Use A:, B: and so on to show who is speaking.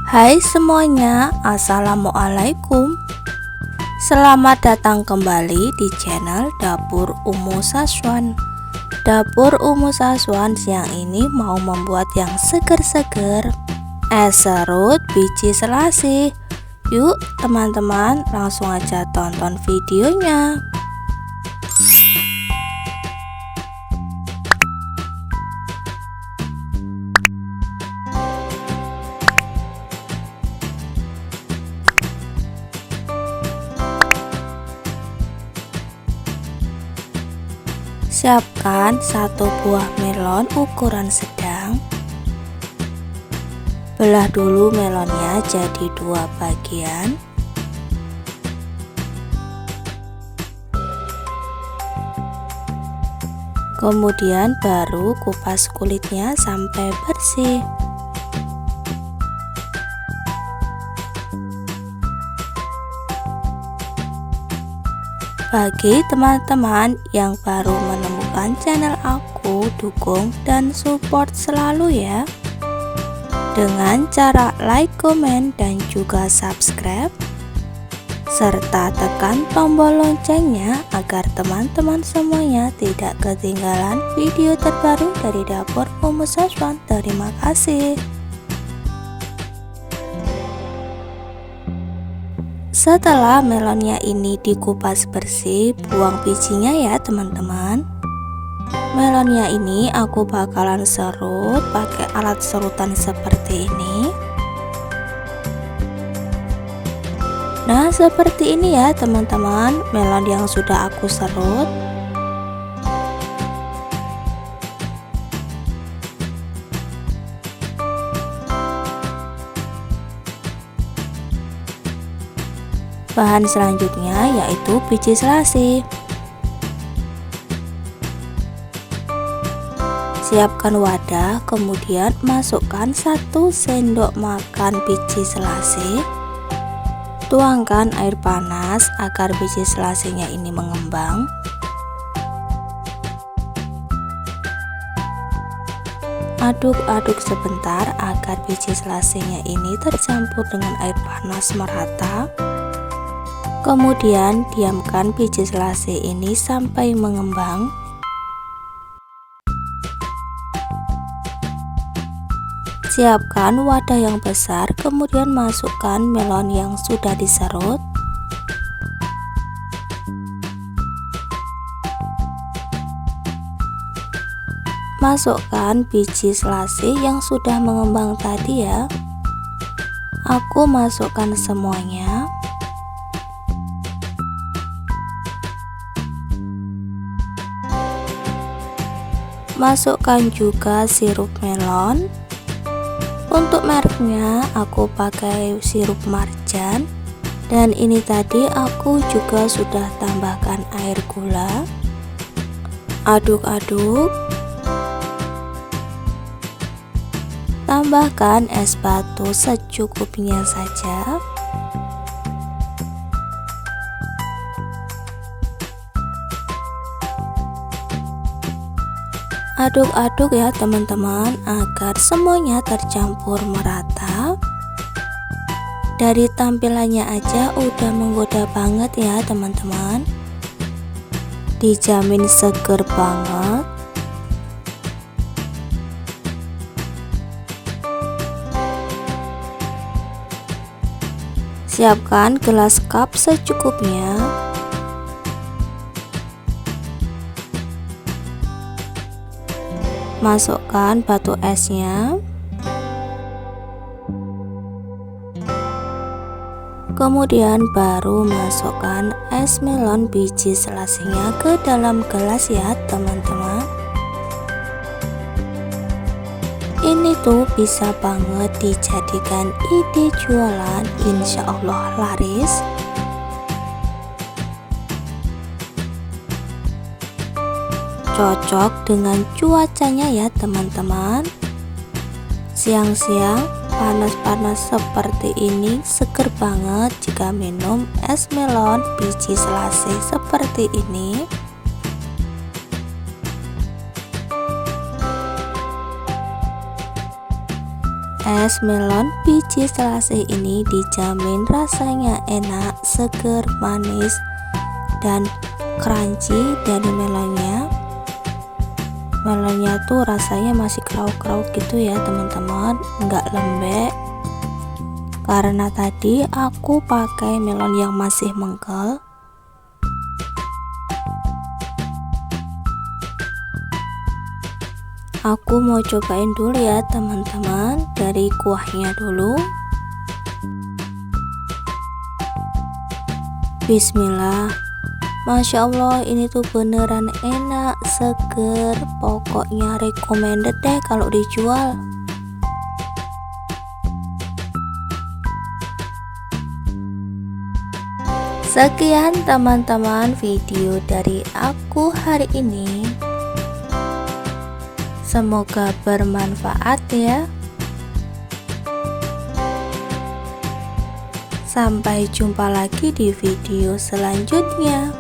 A: Hai semuanya, assalamualaikum. Selamat datang kembali di channel Dapur Umu Saswan. Dapur Umu Saswan siang ini mau membuat yang seger-seger es serut biji selasih. Yuk teman-teman, langsung aja tonton videonya. Siapkan satu buah melon ukuran sedang. Belah dulu melonnya jadi dua bagian. Kemudian baru kupas kulitnya sampai bersih. Bagi teman-teman yang baru menemukan channel aku, dukung dan support selalu ya, dengan cara like, komen, dan juga subscribe, serta tekan tombol loncengnya agar teman-teman semuanya tidak ketinggalan video terbaru dari Dapur Umu Saswan. Terima kasih. Setelah melonnya ini dikupas bersih, buang bijinya ya teman-teman. Melonnya ini aku bakalan serut pakai alat serutan seperti ini. Nah, seperti ini ya teman-teman, melon yang sudah aku serut. Bahan selanjutnya yaitu biji selasih. Siapkan wadah, kemudian masukkan 1 sendok makan biji selasih. Tuangkan air panas agar biji selasihnya ini mengembang. Aduk-aduk sebentar agar biji selasihnya ini tercampur dengan air panas merata. Kemudian diamkan biji selasih ini sampai mengembang. Siapkan wadah yang besar, kemudian masukkan melon yang sudah diserut. Masukkan biji selasih yang sudah mengembang tadi ya. Aku masukkan semuanya. Masukkan juga sirup melon. Untuk mereknya aku pakai sirup marjan, dan ini tadi aku juga sudah tambahkan air gula. Aduk-aduk. Tambahkan es batu secukupnya saja. Aduk-aduk ya teman-teman agar semuanya tercampur merata. Dari tampilannya aja udah menggoda banget ya teman-teman. Dijamin seger banget. Siapkan gelas cup secukupnya. Masukkan batu esnya. Kemudian baru masukkan es melon biji selasihnya ke dalam gelas ya teman-teman. Ini tuh bisa banget dijadikan ide jualan, insya Allah laris. Cocok dengan cuacanya ya teman-teman. Siang-siang panas-panas seperti ini seger banget jika minum es melon biji selasih seperti ini. Es melon biji selasih ini dijamin rasanya enak, seger, manis, dan crunchy dari melonnya. Melonnya tuh rasanya masih kraut-kraut gitu ya teman-teman, nggak lembek. Karena tadi aku pakai melon yang masih mengkel. Aku mau cobain dulu ya teman-teman, dari kuahnya dulu. Bismillah. Masya Allah, ini tuh beneran enak, seger, pokoknya recommended deh kalau dijual. Sekian teman-teman video dari aku hari ini. Semoga bermanfaat ya. Sampai jumpa lagi di video selanjutnya.